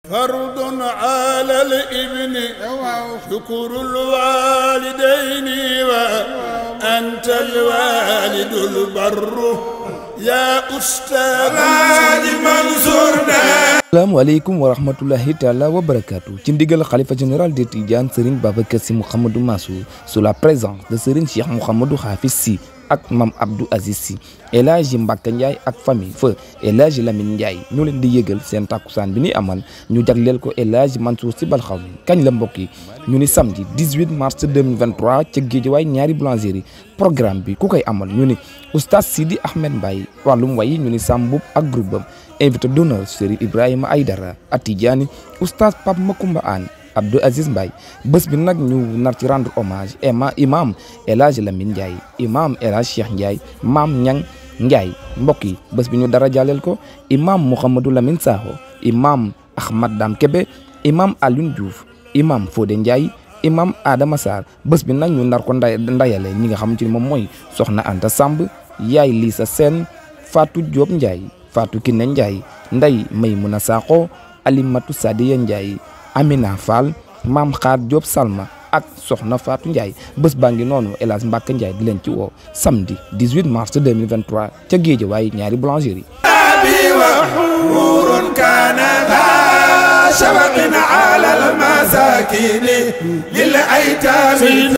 فرض على الابن شكر الوالدين وأنت الوالد البر يا أستاذ منصور. Assalamualaikum warahmatullahi taala wabarakatuh. Ci ndigal khalifa général des Tidianes Serigne Babacar Sy Mouhamadou Mansour, sous la présence de Serigne Cheikh Mouhamadou Hafiz Sy ak Mam Abdou Aziz Sy, El Hadji Mbacke Ndiaye ak famille feu El Hadji Lamine Ndiaye ñu leen di yëgal seen takkusaan bi ni amal ñu jagleel ko El Hadji Mansour Sy Balxawmi. Kañ la mbokk yi ñu ni samedi 18 mars 2023 ca Guédiawaye ñaari boulangerie. Programme bi ku koy amal ñu ni oustaz Sidi Ahmed Mbaye, wàllum way ñu ni Sambou ak groupe bam. Invité d'honneur Serigne Ibrahima Aïdara Atidjani, oustaz Pape Makumba Anne, Abdou Aziz Mbaye. Bés bi nag ñu nar ci rendre hommage imam El Hadji Lamine Ndiaye, imam El Hadji Cheikh Ndiaye, maam Ñang Ndiaye. Mbokk yi bés bi ñu dara jàlleel ko imam Mouhamadou Lamine Sakho, imam Ahmad Dam Kebe, imam Alioune Diouf, imam Fodé Ndiaye, imam Adama Sarr. Bés bi nag ñu nar ko ndayale ñi nga xamante ni moom mooy soxna Anta Samb, yaay Lisa Sène, Fatou Diop Ndiaye, Fatou Kiné Ndiaye, Ndeye Maymouna Sakho, Alimatu Sadiya Ndiaye, Amina Fall, Mam Khar Diop Salma ak soxna Fatou Ndiaye. Bés baa ngi noonu El Hadji Mbacke Ndiaye di leen ci woo samedi 18 mars 2023 ca Guédiawaye ñaari boulangerie.